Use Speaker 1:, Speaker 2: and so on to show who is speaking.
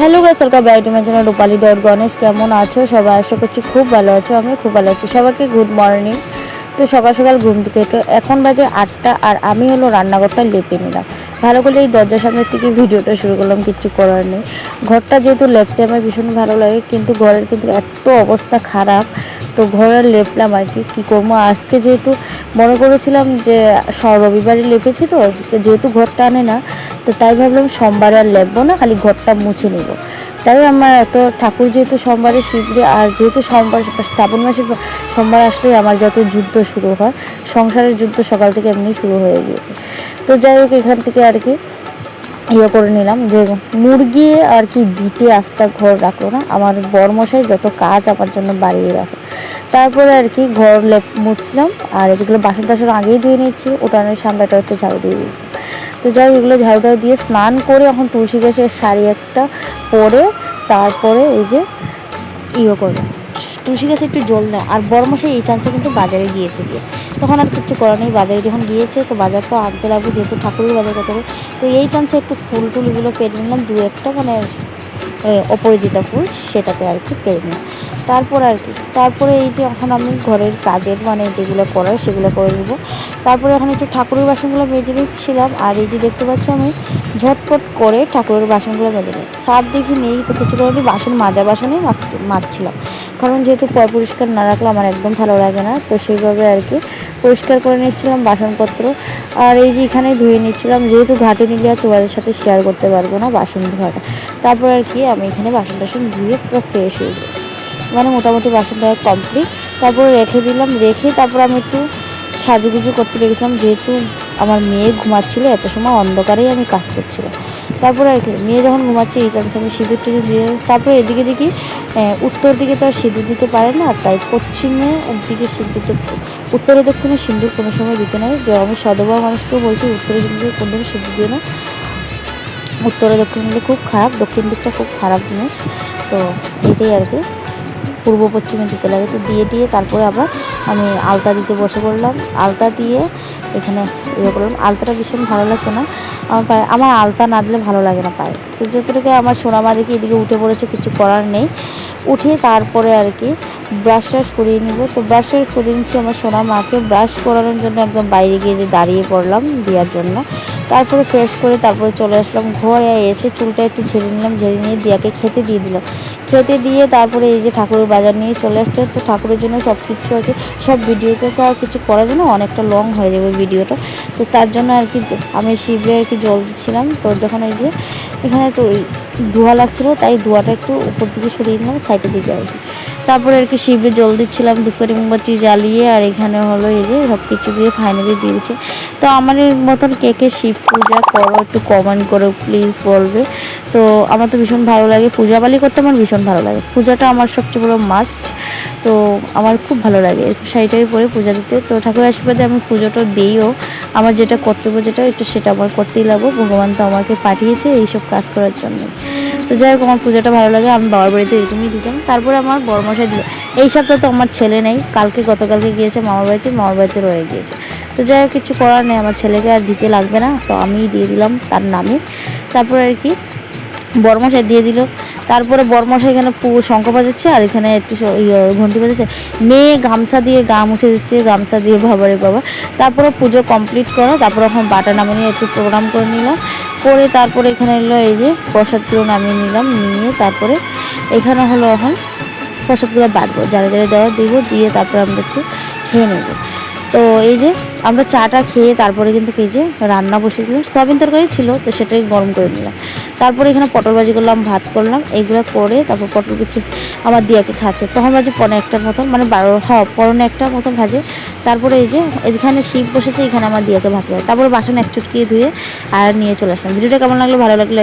Speaker 1: Hello guys, welcome back to my channel Rupali dot Ganesh. কেমন আছো সবাই? আশা করছি খুব ভালো আছো। আমি খুব ভালো আছি। সবাইকে গুড মর্নিং। তো সকাল সকাল ঘুম থেকে তো এখন বাজে 8টা, আর আমি হলো রান্নাঘরটা লেপে নিলাম ভালো করে। এই দরজার সামনের থেকে ভিডিওটা শুরু করলাম, কিচ্ছু করার নেই। ঘরটা যেহেতু লেপতে আমার ভীষণ ভালো লাগে, কিন্তু ঘরের কিন্তু এত অবস্থা খারাপ, তো ঘরের লেপলাম আর কি। কী করবো, আজকে যেহেতু মনে করেছিলাম যে রবিবারে লেপেছি, তো যেহেতু ঘরটা আনে না, তো তাই ভাবলাম সোমবারে আর লেপবো না, খালি ঘরটা মুছে নেব। তাই আমার এত ঠাকুর যেহেতু সোমবারে শিবরে, আর যেহেতু সোমবার শ্রাবণ মাসের সোমবার আসলেই আমার যত যুদ্ধ শুরু হয়, সংসারের যুদ্ধ সকাল থেকে এমনি শুরু হয়ে গিয়েছে। তো যাই হোক, এখান থেকে আর কি করে নিলাম যে মুরগি আর কি বিটে আস্তা ঘর রাখলো না, আমার বরমশাই যত কাজ আমার জন্য বাড়িয়ে রাখে। তারপরে আর কি ঘর মুছলাম, আর এগুলো বাসন টাসন আগেই ধুয়ে নিয়েছি, উঠানের সামনেটা একটু ঝাড়ু দিয়ে দিয়েছি। তো যাই এগুলো ঝাড়ুটা দিয়ে স্নান করে এখন তুলসী গাছের শাড়ি একটা পরে তারপরে এই যে করবে তুলসী গাছে একটু জল দেয়। আর বড়মশাই এই চান্সে কিন্তু বাজারে গিয়েছে, গিয়ে তখন আর কিছু করার নেই, বাজারে যখন গিয়েছে তো বাজার তো আনতে লাগবে, যেহেতু ঠাকুরের বাজার করতে হবে। তো এই চান্সে একটু ফুল টুলগুলো পেরে নিলাম, দু একটা মানে অপরাজিতা ফুল, সেটাতে আর কি পেরে নিলাম। তারপরে এই যে এখন আমি ঘরের কাজের মানে যেগুলো করার সেগুলো করে নেবো। তারপরে এখন একটু ঠাকুরের বাসনগুলো মেজে নিচ্ছিলাম, আর এই যে দেখতে পাচ্ছ আমি ঝটপট করে ঠাকুরের বাসনগুলো মেজে নিই। সার দেখি নেই, তো কিছু করে বাসন মাজা বাসনে মাজছিলাম, কারণ যেহেতু পরিষ্কার না রাখলে আমার একদম ভালো লাগে না, তো সেইভাবে আর কি পরিষ্কার করে নিচ্ছিলাম বাসনপত্র। আর এই যে এখানে ধুয়ে নিচ্ছিলাম, যেহেতু ঘাটে নিলে আর তোমাদের সাথে শেয়ার করতে পারবো না বাসন ধোয়াটা। তারপর আর কি আমি এখানে বাসন টাসন ধুয়ে পুরো ফ্রেশ হয়ে যাই, মানে মোটামুটি বাসন ধোয়া কমপ্লিট। তারপরে রেখে দিলাম, তারপর আমি একটু সাজুগুজু করতে লেগেছিলাম, যেহেতু আমার মেয়ে ঘুমাচ্ছিলো, এত সময় অন্ধকারেই আমি কাজ করছিলাম। তারপরে আর কি মেয়ে যখন ঘুমাচ্ছে এই চান্সে আমি সিঁদুর টিঁদুর দিয়ে, তারপরে এদিকে দেখি উত্তর দিকে তো আর সিঁদুর দিতে পারে না, তাই পশ্চিমে দিকে সিঁদুর, উত্তরে দক্ষিণে সিঁদুর কোনো সময় দিতে নাই। যে আমি সদবা মানুষকেও বলছি উত্তরে সিঁদুর কোনদিন সিঁদুর দিয়ে না, উত্তরে দক্ষিণ দিকে খুব খারাপ, দক্ষিণ দিকটা খুব খারাপ জিনিস। তো এটাই আর কি, পূর্ব পশ্চিমে দিতে লাগে। তো দিয়ে তারপরে আবার আমি আলতা দিতে বসে পড়লাম। আলতা দিয়ে এখানে করলাম, আলতাটা ভীষণ ভালো লাগছে না আমার পায়ে, আমার আলতা না দিলে ভালো লাগে না পায়ে। তো যতটুকু আমার সোনামা দেখি এদিকে উঠে পড়েছে, কিছু করার নেই। উঠে তারপরে আর কি ব্রাশ ট্রাশ করিয়ে নিব। তো ব্রাশ ট্রাশ করিয়ে নিচ্ছি আমার সোনা মাকে, ব্রাশ করানোর জন্য একদম বাইরে গিয়ে যে দাঁড়িয়ে পড়লাম দেওয়ার জন্য। তারপরে ফ্রেশ করে তারপরে চলে আসলাম ঘরে, এসে চুলটা একটু ঝেড়ে নিলাম, ঝেড়ে নিয়ে দিয়াকে খেতে দিয়ে দিলাম। খেতে দিয়ে তারপরে এই যে ঠাকুরের বাজার নিয়ে চলে আসছে। তো ঠাকুরের জন্য সব কিছু আর কি, সব ভিডিওতে তো আর কিছু করার জন্য অনেকটা লং হয়ে যাবে ভিডিওটা, তো তার জন্য আর কি আমি শিবরে আর কি জল দিচ্ছিলাম। তো যখন এই যে এখানে তো ধোঁয়া লাগছিলো, তাই ধোঁয়াটা একটু উপর দিকে সরিয়ে নিলাম, সাইডের দিকে আর কি। তারপরে আর কি শিবরে জল দিচ্ছিলাম ধূপকাঠি মোমবাতি জ্বালিয়ে, আর এখানে হলো এই যে সব কিছু দিয়ে ফাইনালি দিয়ে দিচ্ছে। তো আমার মতন কে কে শিব পূজা করো একটু কমেন্ট করো প্লিজ, বলবে। তো আমার তো ভীষণ ভালো লাগে, পূজাবালি করতে আমার ভীষণ ভালো লাগে, পূজাটা আমার সবচেয়ে বড় মাস্ট। তো আমার খুব ভালো লাগে শাড়িটারি পরে পূজা দিতে। তো ঠাকুরের আশীর্বাদে আমি পুজোটা দিইও, আমার যেটা কর্তব্য সেটা আমার করতেই লাগবো, ভগবান তো আমাকে পাঠিয়েছে এইসব কাজ করার জন্য। তো যাই হোক, আমার পূজাটা ভালো লাগে, আমি বাবার বাড়িতে এরকমই দিতাম। তারপরে আমার বড়মশাই দিল, এই সপ্তাহে তো আমার ছেলে নেই, গতকালকে গিয়েছে মামার বাড়িতে রয়ে গিয়েছে। তো যাই হোক, কিছু করার নেই, আমার ছেলেকে আর দিতে লাগবে না, তো আমিই দিয়ে দিলাম তার নামে। তারপরে আর কি বরমশাই দিয়ে দিল। তারপরে বরমশাই এখানে শঙ্খ বাজাচ্ছে, আর এখানে একটু ঘন্টি বাজাচ্ছে, মেয়ে গামছা দিয়ে গা মুছে দিচ্ছে, গামছা দিয়ে বাবারে বাবা। তারপরে পুজো কমপ্লিট করা, তারপরে এখন বাটা নামিয়ে একটু প্রোগ্রাম করে নিলাম, করে তারপরে এখানে এলো এই যে প্রসাদগুলো নামিয়ে নিলাম, নিয়ে তারপরে এখানে হলো এখন প্রসাদগুলো বাটবো, যারা যারা দেওয়া দিব, দিয়ে তারপরে আমরা একটু খেয়ে নেবো। তো এই যে আমরা চাটা খেয়ে তারপরে কিন্তু এই যে রান্না বসে দিলাম, সয়াবিন তরকারি ছিল, তো সেটাই গরম করে নিলাম। তারপরে এখানে পটল ভাজি করলাম, ভাত করলাম, এইগুলো করে তারপর পটল কিছু আমার দিয়াকে খাচ্ছে, তখন বাজে 1:45 মতন, মানে 1:45 মতন ভাজে। তারপরে এই যে এখানে শিব বসেছে, এখানে আমার দিয়াকে ভাত খায়। তারপরে বাসন এক চুটকিয়ে ধুয়ে আর নিয়ে চলে আসলাম। ভিডিওটা কেমন লাগলো, ভালো লাগলো